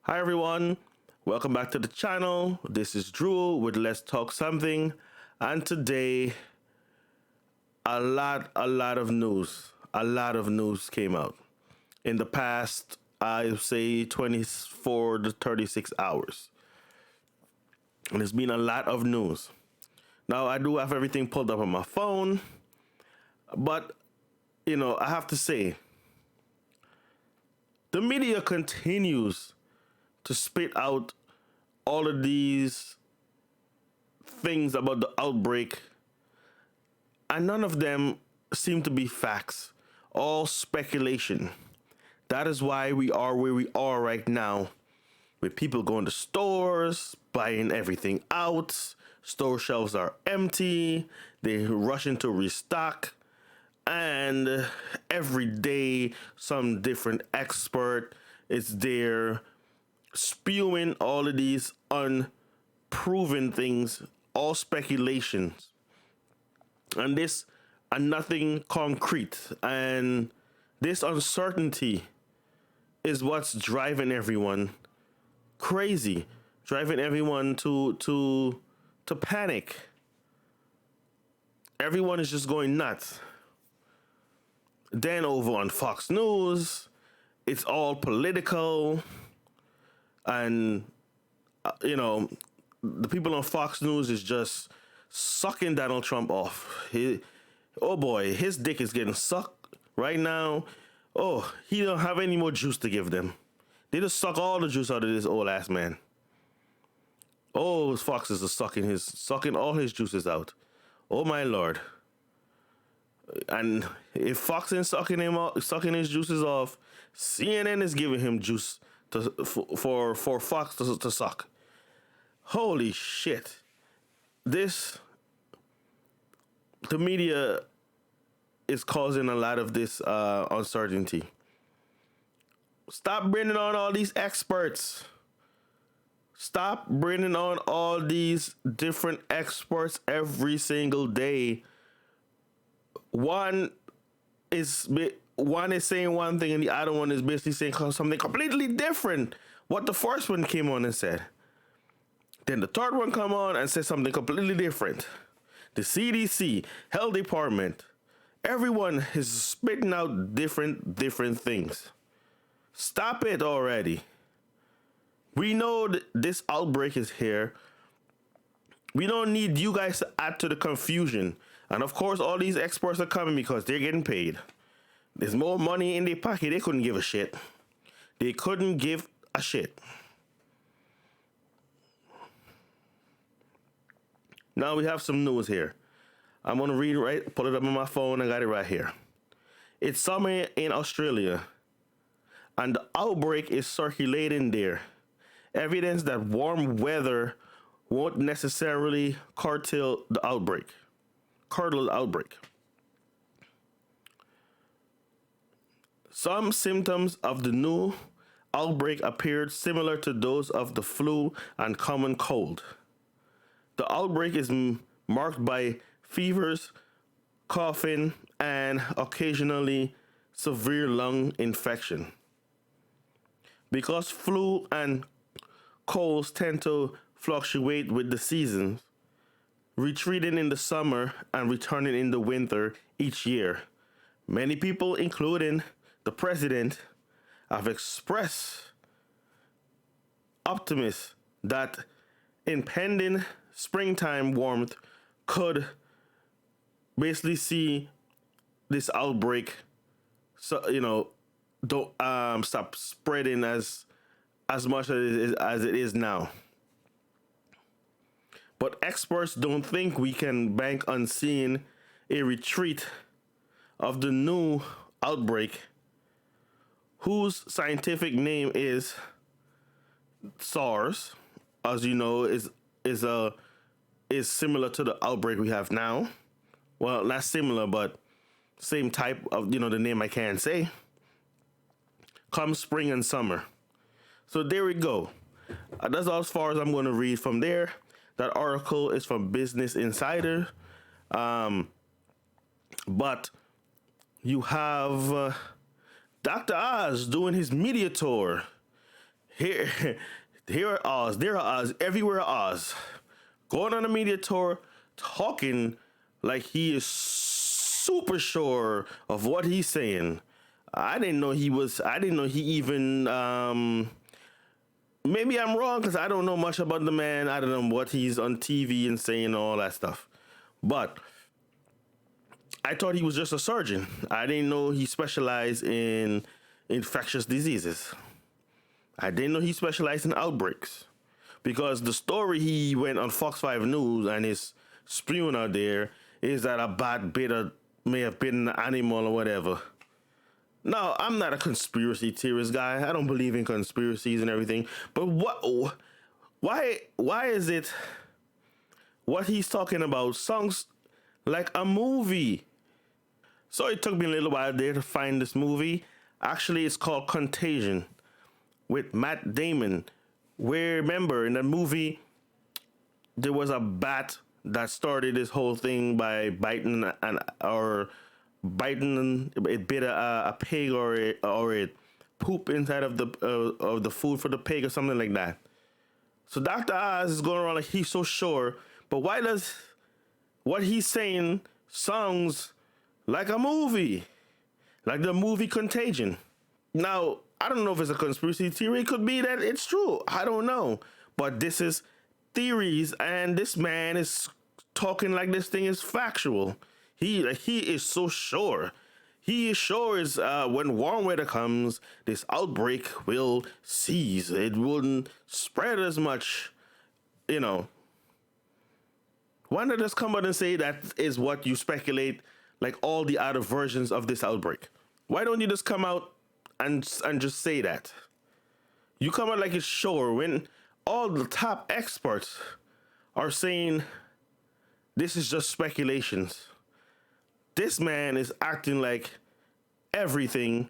Hi everyone, welcome back to the channel. This is Drew with Let's Talk Something, and today a lot of news came out in the past. I say 24 to 36 hours, and there's been a lot of news. Now I do have everything pulled up on my phone, but I have to say the media continues to spit out all of these things about the outbreak, and none of them seem to be facts, all speculation. That is why we are where we are right now, with people going to stores, buying everything out. Store shelves are empty, they rushing to restock, and every day some different expert is there spewing all of these unproven things, all speculations, and this are nothing concrete. And this uncertainty is what's driving everyone crazy, driving everyone to panic. Everyone is just going nuts. Then over on Fox News, it's all political, and the people on Fox News is just sucking Donald Trump off. Oh boy, his dick is getting sucked right now. Oh, he don't have any more juice to give them. They just suck all the juice out of this old ass man. Oh, his foxes are sucking all his juices out. Oh my lord. And if Fox ain't sucking his juices off, CNN is giving him juice for Fox to suck. Holy shit. The media is causing a lot of this uncertainty. Stop bringing on all these experts. Stop bringing on all these different experts every single day. One is saying one thing and the other one is basically saying something completely different what the first one came on and said. Then the third one come on and said something completely different. The CDC, Health Department, everyone is spitting out different things. Stop it already. We know that this outbreak is here. We don't need you guys to add to the confusion. And of course, all these experts are coming because they're getting paid. There's more money in their pocket. They couldn't give a shit. They couldn't give a shit. Now we have some news here. I'm going to pull it up on my phone. I got it right here. It's summer in Australia, and the outbreak is circulating there. Evidence that warm weather won't necessarily curtail the outbreak. Some symptoms of the new outbreak appeared similar to those of the flu and common cold. The outbreak is marked by fevers, coughing, and occasionally severe lung infection. Because flu and colds tend to fluctuate with the seasons, retreating in the summer and returning in the winter each year, many people, including the president, have expressed optimism that impending springtime warmth could basically see this outbreak, don't stop spreading as much as it is now. But experts don't think we can bank on seeing a retreat of the new outbreak, whose scientific name is SARS, as you know, is similar to the outbreak we have now. Well, not similar, but same type of, the name I can't say. Come spring and summer. So there we go. That's all as far as I'm going to read from there. That article is from Business Insider. But you have Dr. Oz doing his media tour. Here, here are Oz. There are Oz. Everywhere Oz. Going on a media tour, talking like he is super sure of what he's saying. I didn't know he was. I didn't know he even. Maybe I'm wrong because I don't know much about the man. I don't know what he's on TV and saying all that stuff. But I thought he was just a surgeon. I didn't know he specialized in infectious diseases. I didn't know he specialized in outbreaks. Because the story he went on Fox 5 News and is spewing out there is that a bat may have bitten an animal or whatever. No, I'm not a conspiracy theorist guy. I don't believe in conspiracies and everything. But why is it what he's talking about sounds like a movie? So it took me a little while there to find this movie. Actually, it's called Contagion with Matt Damon. Where remember in the movie there was a bat that started this whole thing by biting it bit a pig or it poop inside of the food for the pig or something like that. So Dr. Oz is going around like he's so sure, but why does what he's saying sounds like a movie, like the movie Contagion? Now I don't know if it's a conspiracy theory. It could be that it's true. I don't know, but this is theories, and this man is talking like this thing is factual. He is so sure. He is sure is when warm weather comes, this outbreak will cease. It wouldn't spread as much. You know, why not just come out and say that is what you speculate, like all the other versions of this outbreak? Why don't you just come out and just say that? You come out like it's sure when all the top experts are saying this is just speculations. This man is acting like everything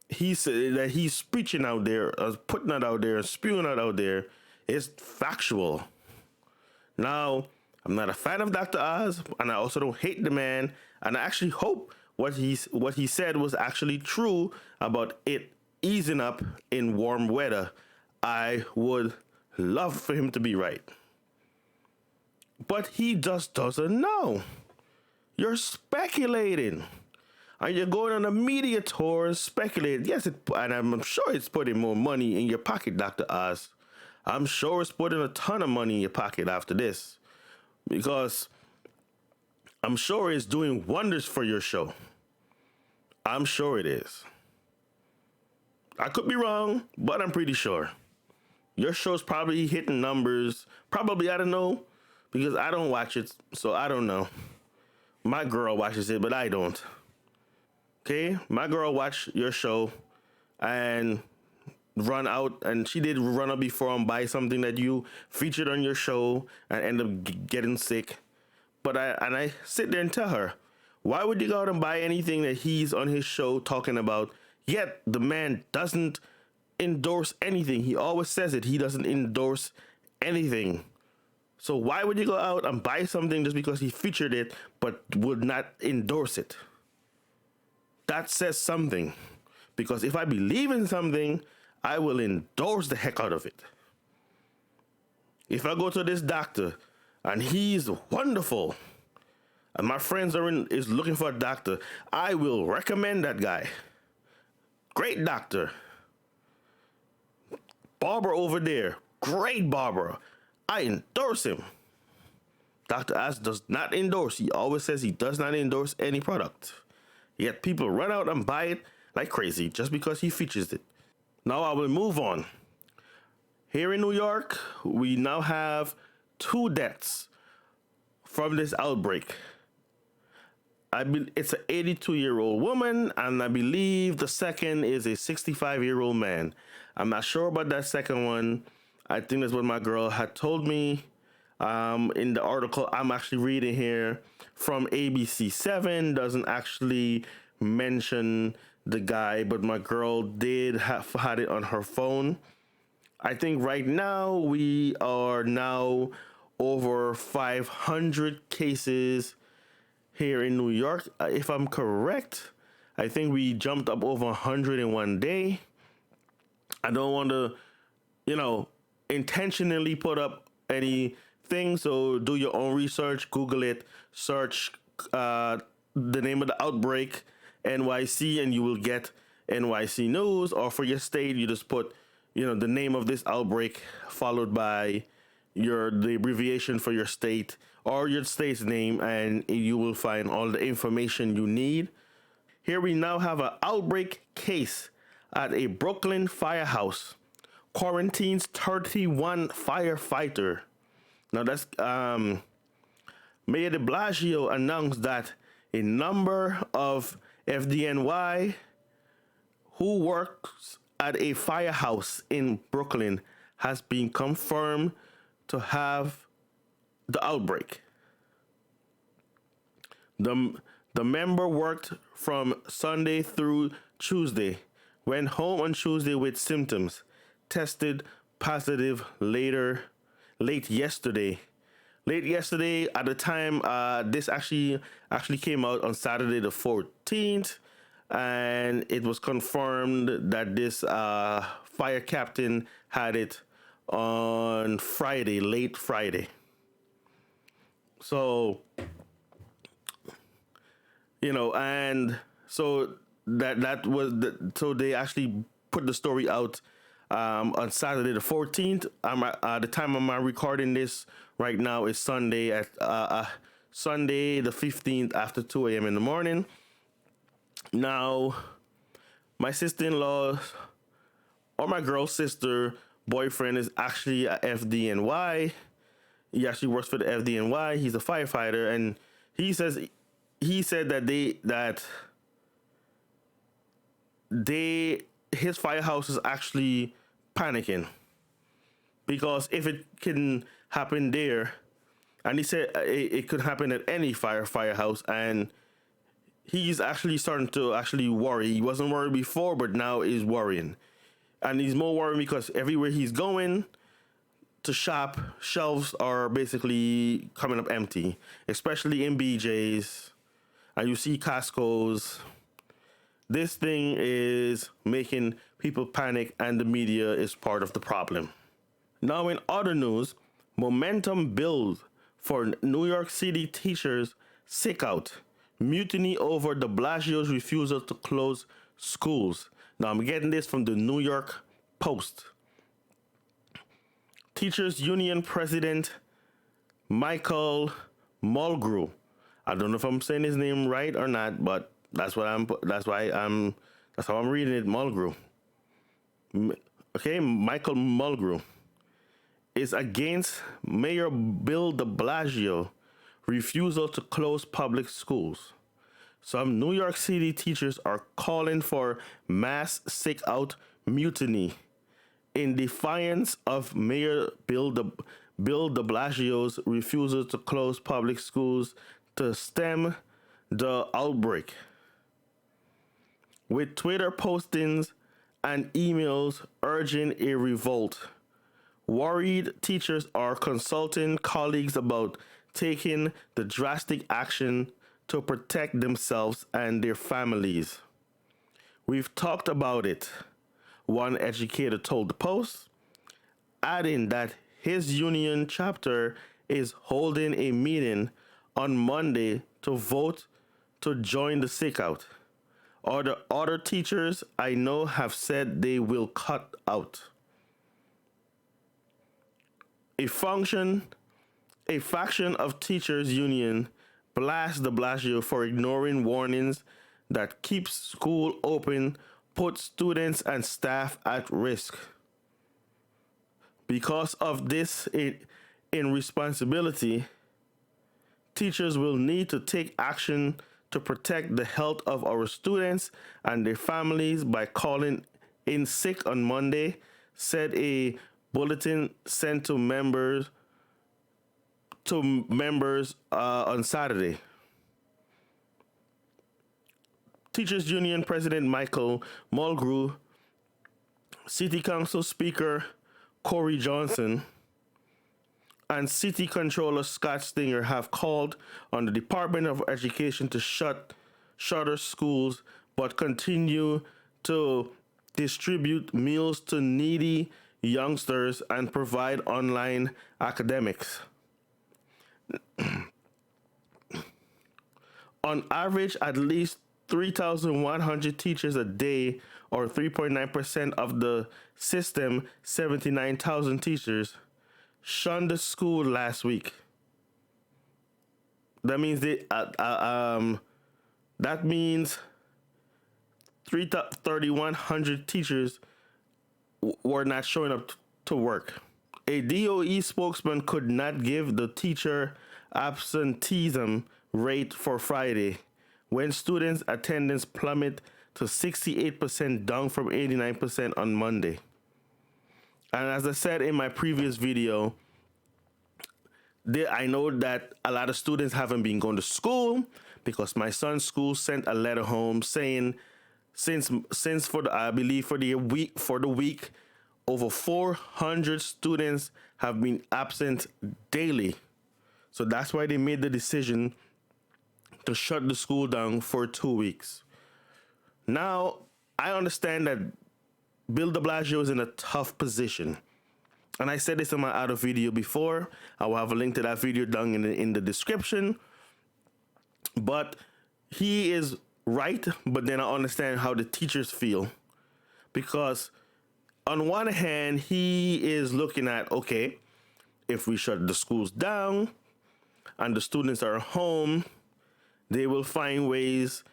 he said that he's preaching out there, putting it out there, spewing it out there is factual. Now, I'm not a fan of Dr. Oz, and I also don't hate the man, and I actually hope what he said was actually true about it easing up in warm weather. I would love for him to be right. But he just doesn't know. You're speculating. And you're going on a media tour and speculating. Yes, and I'm sure it's putting more money in your pocket, Dr. Oz. I'm sure it's putting a ton of money in your pocket after this. Because I'm sure it's doing wonders for your show. I'm sure it is. I could be wrong, but I'm pretty sure. Your show's probably hitting numbers. Probably, I don't know. Because I don't watch it, so I don't know. My girl watches it, but I don't. Okay? My girl watched your show and run out, and she did run out before and buy something that you featured on your show and end up getting sick. But I sit there and tell her, why would you go out and buy anything that he's on his show talking about? Yet the man doesn't endorse anything. He always says it. He doesn't endorse anything. So why would you go out and buy something just because he featured it but would not endorse it? That says something. Because if I believe in something, I will endorse the heck out of it. If I go to this doctor and he's wonderful, and my friends is looking for a doctor, I will recommend that guy. Great doctor. Barber over there, great barber. I endorse him. Dr. Oz does not endorse. He always says he does not endorse any product. Yet people run out and buy it like crazy just because he features it. Now I will move on. Here in New York, we now have 2 deaths from this outbreak. It's an 82-year-old woman, and I believe the second is a 65-year-old man. I'm not sure about that second one. I think that's what my girl had told me in the article I'm actually reading here from ABC7. Doesn't actually mention the guy, but my girl did had it on her phone. I think right now we are now over 500 cases here in New York. If I'm correct, I think we jumped up over 100 in one day. I don't want to you know, intentionally put up anything. So do your own research, Google it, search the name of the outbreak, NYC, and you will get NYC News. Or for your state, you just put, the name of this outbreak followed by the abbreviation for your state or your state's name, and you will find all the information you need. Here we now have an outbreak case at a Brooklyn firehouse. Quarantines 31 firefighter. Now that's Mayor de Blasio announced that a number of FDNY who works at a firehouse in Brooklyn has been confirmed to have the outbreak. The member worked from Sunday through Tuesday, went home on Tuesday with symptoms, tested positive late yesterday. Late yesterday, at the time, this actually came out on Saturday the 14th, and it was confirmed that this fire captain had it on Friday, late Friday. So, and so so they actually put the story out on Saturday the 14th. The time I'm recording this right now is Sunday Sunday the 15th after 2 a.m. in the morning. Now, my sister-in-law or my girl's sister boyfriend is actually a FDNY. He actually works for the FDNY. He's a firefighter, and he said that his firehouse is actually panicking because if it can happen there, and he said it could happen at any firehouse, and he's actually starting to actually worry. He wasn't worried before, but now he's worrying, and he's more worried because everywhere he's going to shop, shelves are basically coming up empty, especially in BJ's, and you see Costco's. This thing is making people panic, and the media is part of the problem. Now, in other news, momentum builds for New York City teachers sick out, mutiny over de Blasio's refusal to close schools. Now, I'm getting this from the New York Post. Teachers Union President Michael Mulgrew. I don't know if I'm saying his name right or not, but that's how I'm reading it, Mulgrew. Okay, Michael Mulgrew is against Mayor Bill de Blasio refusal to close public schools. Some New York City teachers are calling for mass sick-out mutiny in defiance of Mayor Bill de Blasio's refusal to close public schools to stem the outbreak. With Twitter postings and emails urging a revolt, worried teachers are consulting colleagues about taking the drastic action to protect themselves and their families. We've talked about it, one educator told the Post, adding that his union chapter is holding a meeting on Monday to vote to join the sick-out. Other teachers I know have said they will cut out. A faction of teachers union blasts de Blasio for ignoring warnings that keeps school open, put students and staff at risk. Because of this irresponsibility, teachers will need to take action to protect the health of our students and their families by calling in sick on Monday, said a bulletin sent to members on Saturday. Teachers Union President Michael Mulgrew, City Council Speaker Corey Johnson, and City Controller Scott Stinger have called on the Department of Education to shutter schools but continue to distribute meals to needy youngsters and provide online academics. On average, at least 3,100 teachers a day, or 3.9% of the system, 79,000 teachers, shunned the school last week. That means that means 3,100 teachers were not showing up to work. A DOE spokesman could not give the teacher absenteeism rate for Friday, when students' attendance plummeted to 68%, down from 89% on Monday. And as I said in my previous video, I know that a lot of students haven't been going to school because my son's school sent a letter home saying since for the, I believe for the week over 400 students have been absent daily. So that's why they made the decision to shut the school down for 2 weeks. Now, I understand that Bill de Blasio is in a tough position. And I said this in my other video before. I will have a link to that video down in the description. But he is right, but then I understand how the teachers feel. Because on one hand, he is looking at, okay, if we shut the schools down and the students are home, they will find ways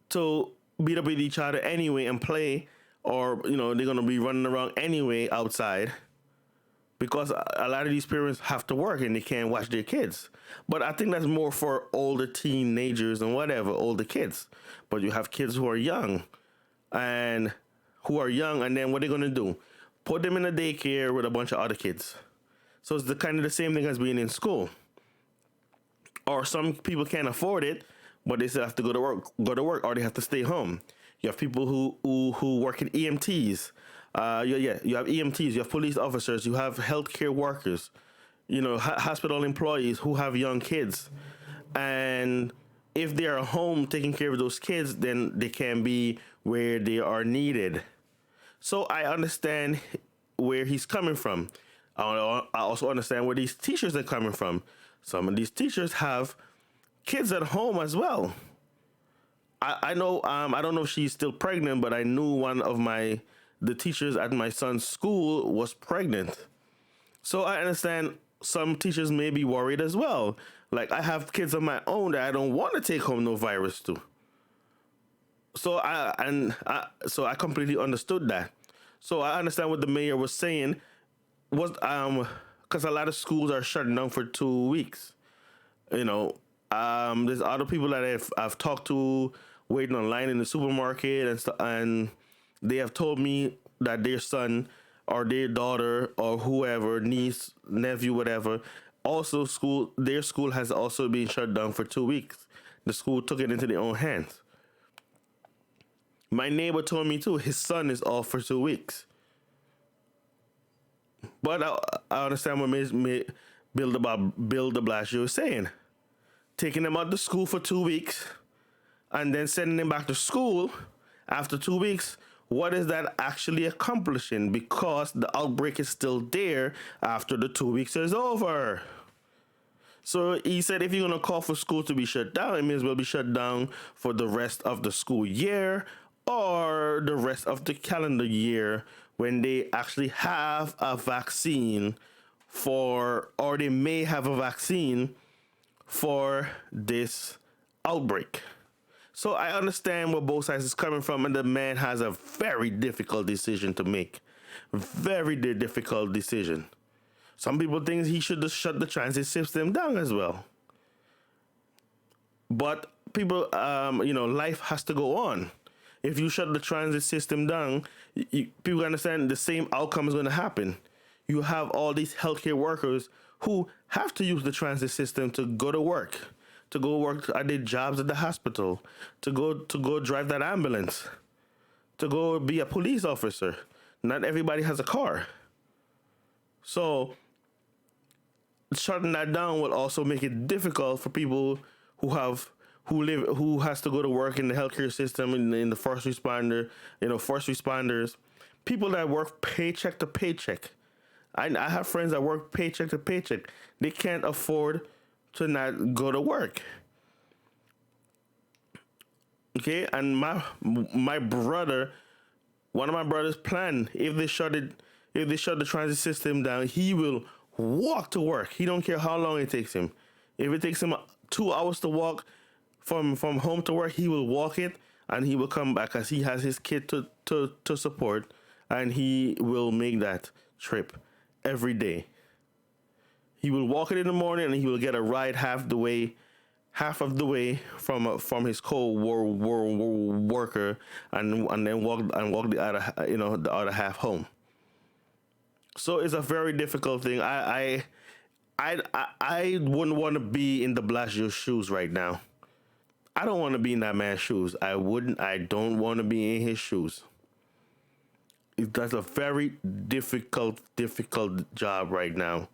to beat up with each other anyway and play, or, they're going to be running around anyway outside, because a lot of these parents have to work and they can't watch their kids. But I think that's more for older teenagers and whatever, older kids. But you have kids who are young, and then what they're going to do? Put them in a daycare with a bunch of other kids. So it's kind of the same thing as being in school. Or some people can't afford it, but they still have to go to work, or they have to stay home. You have people who work in EMTs. You have EMTs, you have police officers, you have healthcare workers, hospital employees who have young kids. And if they are home taking care of those kids, then they can be where they are needed. So I understand where he's coming from. I also understand where these teachers are coming from. Some of these teachers have kids at home as well. I know, I don't know if she's still pregnant, but I knew one of the teachers at my son's school was pregnant. So I understand some teachers may be worried as well. Like, I have kids of my own that I don't want to take home no virus to. So I completely understood that. So I understand what the mayor was saying was because a lot of schools are shutting down for 2 weeks. There's other people that I've talked to waiting online in the supermarket and stuff, and they have told me that their son or their daughter or whoever, niece, nephew, whatever, their school has also been shut down for 2 weeks. The school took it into their own hands. My neighbor told me too, his son is off for 2 weeks. But I understand what Bill de Blasio is saying. Taking them out to school for 2 weeks and then sending them back to school after 2 weeks, what is that actually accomplishing? Because the outbreak is still there after the 2 weeks is over. So he said if you're going to call for school to be shut down, it may as well be shut down for the rest of the school year or the rest of the calendar year, when they actually have a vaccine or they may have a vaccine for this outbreak. So I understand where both sides is coming from, and the man has a very difficult decision to make. Very difficult decision. Some people think he should just shut the transit system down as well. But people, life has to go on. If you shut the transit system down, people understand the same outcome is going to happen. You have all these healthcare workers who have to use the transit system to go to work at their jobs at the hospital, to go drive that ambulance, to go be a police officer. Not everybody has a car. So shutting that down will also make it difficult for people who has to go to work in the healthcare system, in the first responders, People that work paycheck to paycheck. I have friends that work paycheck to paycheck. They can't afford to not go to work. Okay, and my brother, one of my brothers, plan if they shut the transit system down, he will walk to work. He don't care how long it takes him. If it takes him 2 hours to walk from home to work, he will walk it, and he will come back as he has his kid to support, and he will make that trip every day. He will walk it in the morning, and he will get a ride half of the way from his co-worker, and then walk the other the other half home. So it's a very difficult thing. I wouldn't want to be in the Blasio's shoes right now. I don't want to be in that man's shoes. I don't want to be in his shoes. That's a very difficult job right now.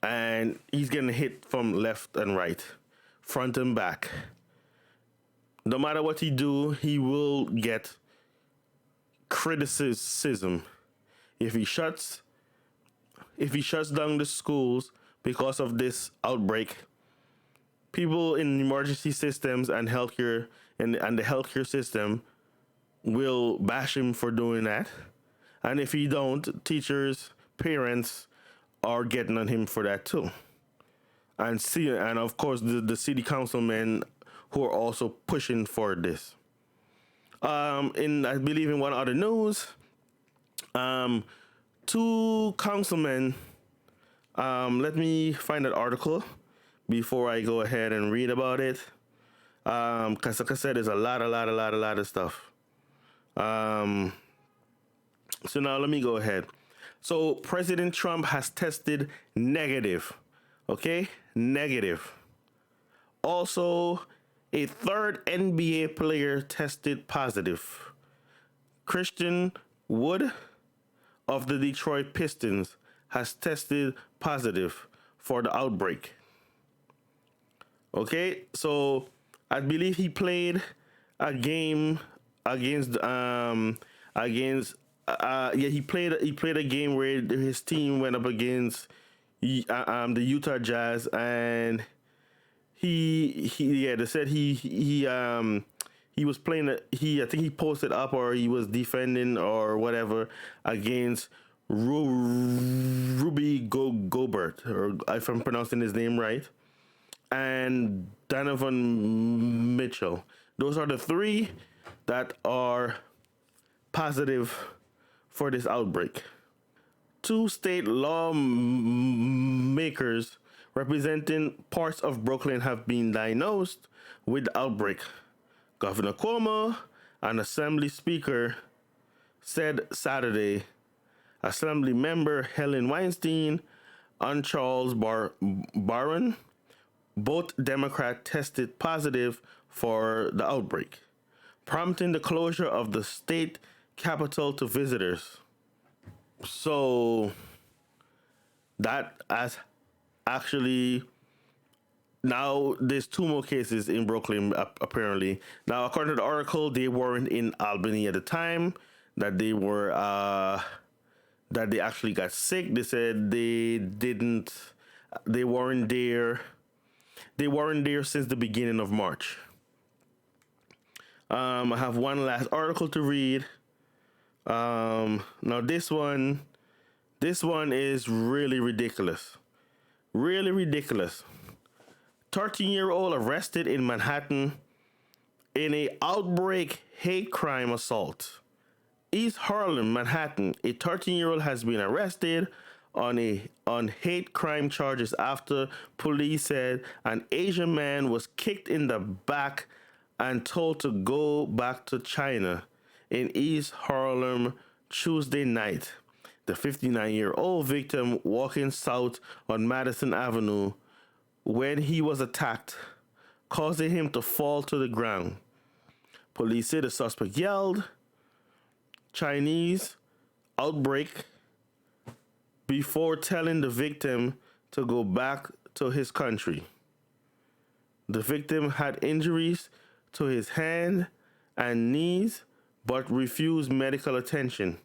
And he's getting hit from left and right, front and back. No matter what he do, he will get criticism. If he shuts down the schools because of this outbreak, people in emergency systems and healthcare and the healthcare system will bash him for doing that. And if he don't, teachers, parents are getting on him for that too. And of course the city councilmen who are also pushing for this. In I believe in one other news, two councilmen. Let me find that article before I go ahead and read about it. Because like I said, there's a lot of stuff. So now let me go ahead. So President Trump has tested negative. Okay, negative. Also, a third NBA player tested positive. Christian Wood of the Detroit Pistons has tested positive for the outbreak. Okay, so I believe he played a game against he played a game where his team went up against the Utah Jazz, and they said he was playing I think he posted up, or he was defending or whatever against Ruby Gobert, or if I'm pronouncing his name right, and Donovan Mitchell. Those are the three that are positive for this outbreak. Two state lawmakers representing parts of Brooklyn have been diagnosed with the outbreak. Governor Cuomo and Assembly Speaker said Saturday. Assembly member Helen Weinstein and Charles Barron, both Democrat, tested positive for the outbreak, prompting the closure of the state capital to visitors. So that has actually, now there's two more cases in Brooklyn apparently. Now, according to the article, they weren't in Albany at the time that they were that they actually got sick. They said they weren't there since the beginning of March. I have one last article to read. Now this one is really ridiculous. Really ridiculous. 13-year-old arrested in Manhattan in a outbreak hate crime assault. East Harlem, Manhattan. A 13-year-old has been arrested on hate crime charges after police said an Asian man was kicked in the back and told to go back to China in East Harlem Tuesday night. The 59-year-old victim walking south on Madison Avenue when he was attacked, causing him to fall to the ground. Police said the suspect yelled Chinese outbreak before telling the victim to go back to his country. The victim had injuries to his hand and knees but refused medical attention.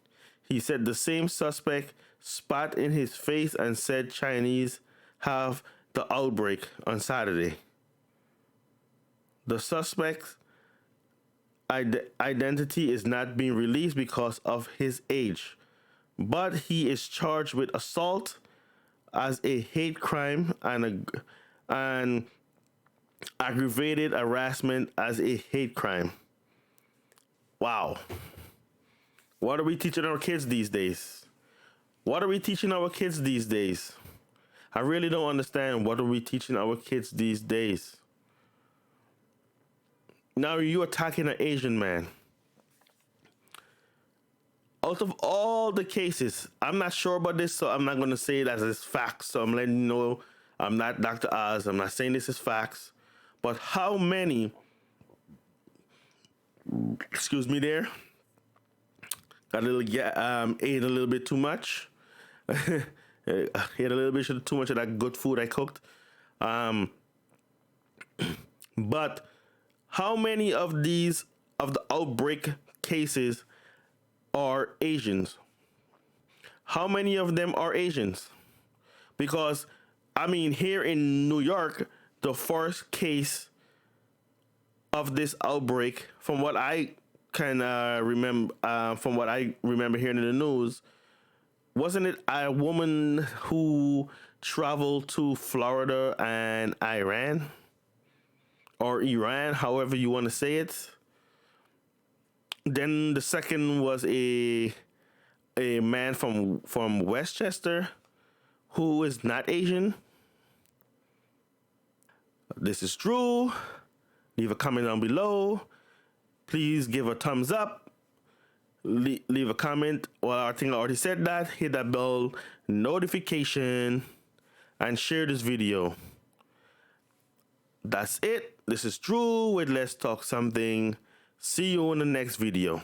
He said the same suspect spat in his face and said Chinese have the outbreak on Saturday. The suspect's identity is not being released because of his age, but he is charged with assault as a hate crime and aggravated harassment as a hate crime. Wow. What are we teaching our kids these days? What are we teaching our kids these days? I really don't understand. What are we teaching our kids these days? Now you're attacking an Asian man. Out of all the cases, I'm not sure about this, so I'm not going to say it as it's facts. So I'm letting you know I'm not Dr. Oz. I'm not saying this is facts. But how many, excuse me there, got a little, ate a little bit too much. Ate a little bit too much of that good food I cooked. But how many of the outbreak cases are Asians? How many of them are Asians? Because, I mean, here in New York, the first case of this outbreak, from what I can remember, hearing in the news, wasn't it a woman who traveled to Florida and Iran? Or Iran, however you want to say it. Then the second was a man from Westchester who is not Asian. This is true. Leave a comment down below. Please give a thumbs up. Leave a comment. Well, I think I already said that. Hit that bell notification and share this video. That's it. This is Drew with Let's Talk Something. See you in the next video.